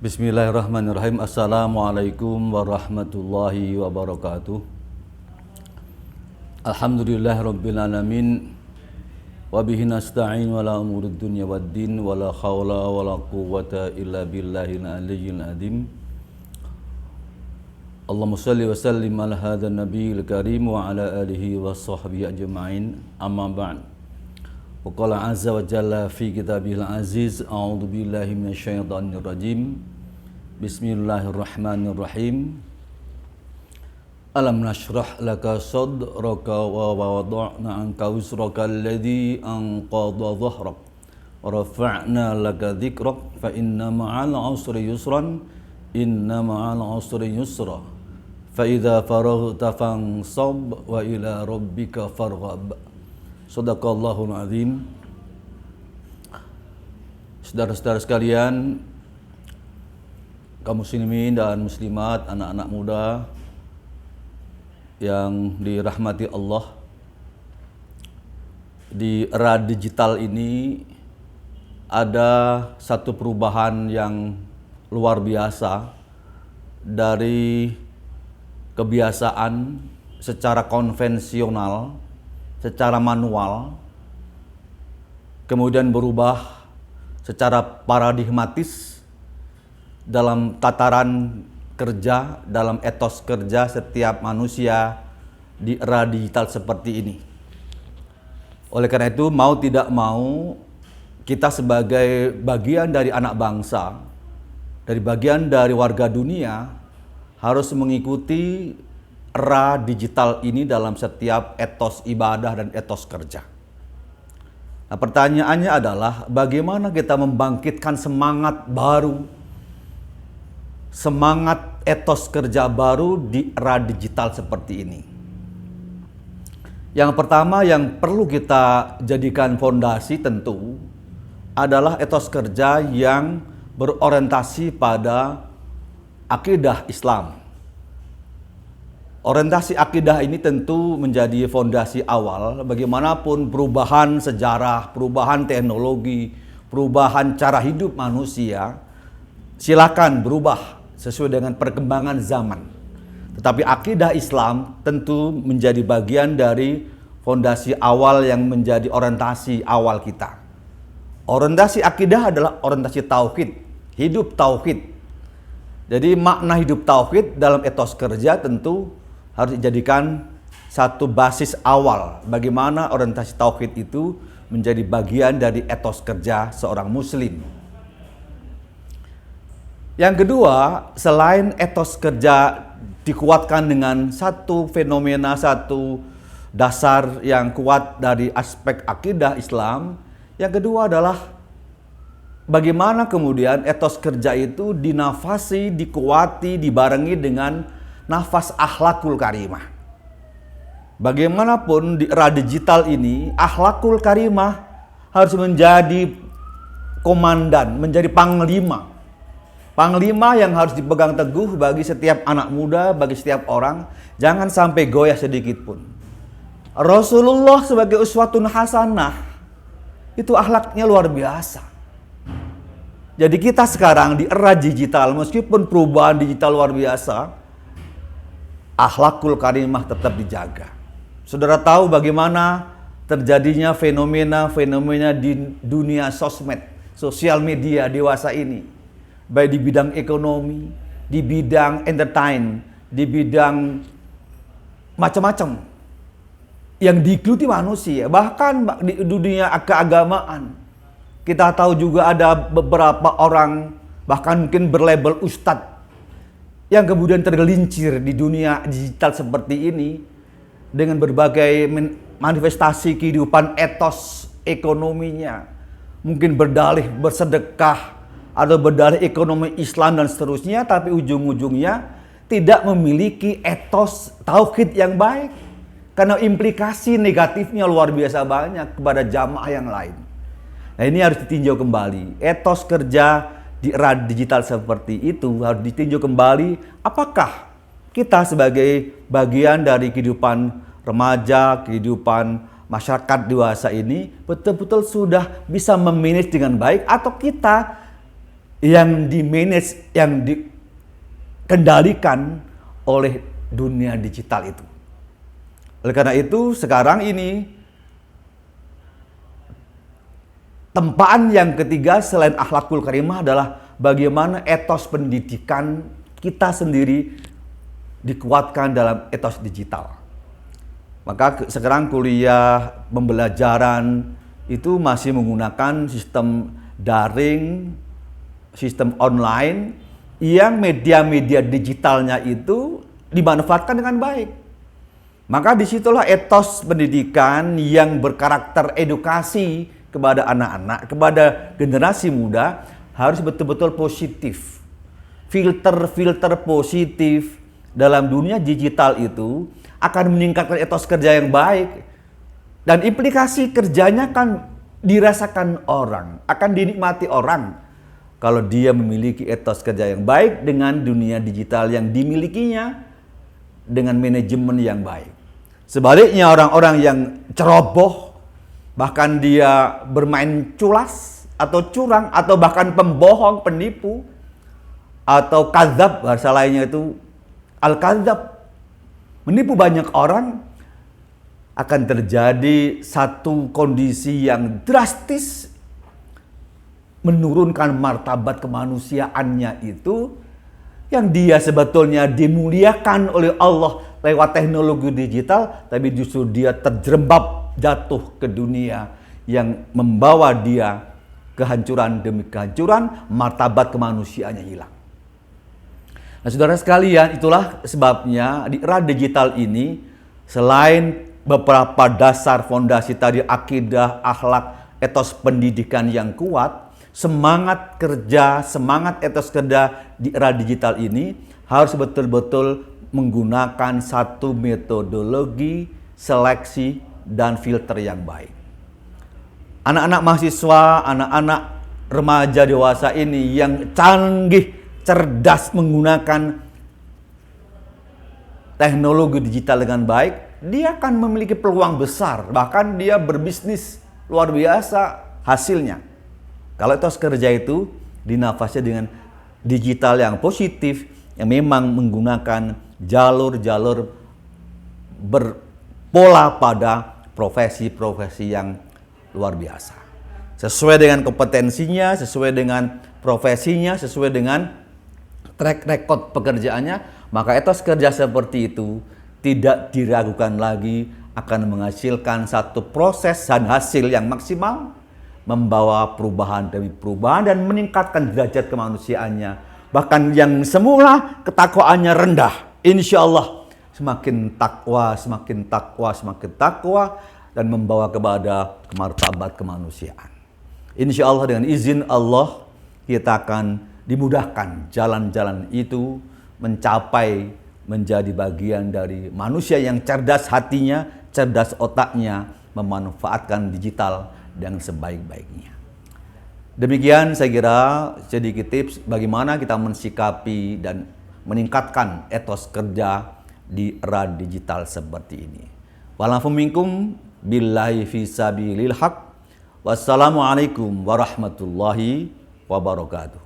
Bismillahirrahmanirrahim. Assalamualaikum warahmatullahi wabarakatuh. Alhamdulillahirabbil alamin. Wa bihi nasta'in wala umurud dunya waddin wala haula wala quwwata illa billahil aliyyil azim. Allahumma shalli wa sallim ala hadzal nabiyil karim wa ala alihi wa sahbihi ajma'in. Amma ba'd. Wa qala azza wa jalla fi kitabihil aziz, a'udzu billahi minasyaitonir rajim. Bismillahirrahmanirrahim. Alam nashrah laka sadraka wa wada'na anka wizraka alladhi anqadha dhahrak wa rafa'na laka dhikrak fa inna ma'al usri yusran inna ma'al usri yusra fa idza faraghta fansab wa ila rabbika farghab. Shadaqallahul azim. Saudara-saudara sekalian, kaum muslimin dan muslimat, anak-anak muda yang dirahmati Allah, di era digital ini ada satu perubahan yang luar biasa dari kebiasaan secara konvensional, secara manual, kemudian berubah secara paradigmatis dalam tataran kerja, dalam etos kerja setiap manusia di era digital seperti ini. Oleh karena itu, mau tidak mau, kita sebagai bagian dari anak bangsa, dari bagian dari warga dunia, harus mengikuti era digital ini dalam setiap etos ibadah dan etos kerja. Nah, pertanyaannya adalah bagaimana kita membangkitkan semangat baru, semangat etos kerja baru di era digital seperti ini. Yang pertama yang perlu kita jadikan fondasi tentu adalah etos kerja yang berorientasi pada akidah Islam. Orientasi akidah ini tentu menjadi fondasi awal bagaimanapun perubahan sejarah, perubahan teknologi, perubahan cara hidup manusia, silakan berubah sesuai dengan perkembangan zaman. Tetapi akidah Islam tentu menjadi bagian dari fondasi awal yang menjadi orientasi awal kita. Orientasi akidah adalah orientasi tauhid, hidup tauhid. Jadi makna hidup tauhid dalam etos kerja tentu harus dijadikan satu basis awal bagaimana orientasi tauhid itu menjadi bagian dari etos kerja seorang muslim. Yang kedua, selain etos kerja dikuatkan dengan satu fenomena, satu dasar yang kuat dari aspek akidah Islam, yang kedua adalah bagaimana kemudian etos kerja itu dinafasi, dikuati, dibarengi dengan nafas akhlakul karimah. Bagaimanapun di era digital ini, akhlakul karimah harus menjadi komandan, menjadi panglima. Panglima yang harus dipegang teguh bagi setiap anak muda, bagi setiap orang, jangan sampai goyah sedikit pun. Rasulullah sebagai uswatun hasanah, itu akhlaknya luar biasa. Jadi kita sekarang di era digital, meskipun perubahan digital luar biasa, akhlakul karimah tetap dijaga. Saudara tahu bagaimana terjadinya fenomena di dunia sosmed, sosial media dewasa ini. Baik di bidang ekonomi, di bidang entertain, di bidang macam-macam yang diikuti manusia, bahkan di dunia keagamaan. Kita tahu juga ada beberapa orang bahkan mungkin berlabel ustadz yang kemudian tergelincir di dunia digital seperti ini dengan berbagai manifestasi kehidupan etos ekonominya, mungkin berdalih bersedekah atau berdalih ekonomi Islam dan seterusnya, tapi ujung-ujungnya tidak memiliki etos tauhid yang baik karena implikasi negatifnya luar biasa banyak kepada jamaah yang lain. Nah, ini harus ditinjau kembali. Etos kerja di era digital seperti itu harus ditinjau kembali, apakah kita sebagai bagian dari kehidupan remaja, kehidupan masyarakat dewasa ini betul-betul sudah bisa memanage dengan baik, atau kita yang di-manage, yang dikendalikan oleh dunia digital itu. Oleh karena itu, sekarang ini tempaan yang ketiga selain akhlakul karimah adalah bagaimana etos pendidikan kita sendiri dikuatkan dalam etos digital. Maka sekarang kuliah pembelajaran itu masih menggunakan sistem daring, sistem online, yang media-media digitalnya itu dimanfaatkan dengan baik. Maka disitulah etos pendidikan yang berkarakter edukasi kepada anak-anak, kepada generasi muda harus betul-betul positif. Filter-filter positif dalam dunia digital itu akan meningkatkan etos kerja yang baik, dan implikasi kerjanya kan dirasakan orang, akan dinikmati orang kalau dia memiliki etos kerja yang baik dengan dunia digital yang dimilikinya dengan manajemen yang baik. Sebaliknya orang-orang yang ceroboh, bahkan dia bermain culas atau curang atau bahkan pembohong, penipu atau kadzab, bahasa lainnya itu al-kadzab, menipu banyak orang, akan terjadi satu kondisi yang drastis menurunkan martabat kemanusiaannya itu, yang dia sebetulnya dimuliakan oleh Allah lewat teknologi digital, tapi justru dia terjerembab jatuh ke dunia yang membawa dia kehancuran demi kehancuran, martabat kemanusiaannya hilang. Nah, saudara sekalian, itulah sebabnya di era digital ini, selain beberapa dasar fondasi tadi, akidah, akhlak, etos pendidikan yang kuat, semangat kerja, semangat etos kerja di era digital ini harus betul-betul menggunakan satu metodologi seleksi dan filter yang baik. Anak-anak mahasiswa, anak-anak remaja dewasa ini yang canggih, cerdas menggunakan teknologi digital dengan baik, dia akan memiliki peluang besar, bahkan dia berbisnis luar biasa hasilnya. Kalau etos kerja itu dinafasnya dengan digital yang positif, yang memang menggunakan jalur-jalur berpola pada profesi-profesi yang luar biasa. Sesuai dengan kompetensinya, sesuai dengan profesinya, sesuai dengan track record pekerjaannya, maka etos kerja seperti itu tidak diragukan lagi akan menghasilkan satu proses dan hasil yang maksimal, membawa perubahan demi perubahan dan meningkatkan derajat kemanusiaannya. Bahkan yang semula ketakwaannya rendah, insya Allah semakin takwa, semakin takwa, semakin takwa, dan membawa kepada martabat kemanusiaan. Insya Allah dengan izin Allah kita akan dimudahkan jalan-jalan itu mencapai menjadi bagian dari manusia yang cerdas hatinya, cerdas otaknya, memanfaatkan digital dengan sebaik-baiknya. Demikian saya kira sedikit tips bagaimana kita mensikapi dan meningkatkan etos kerja di era digital seperti ini. Wa'alafu minkum billahi fisabilil haq. Wassalamualaikum warahmatullahi wabarakatuh.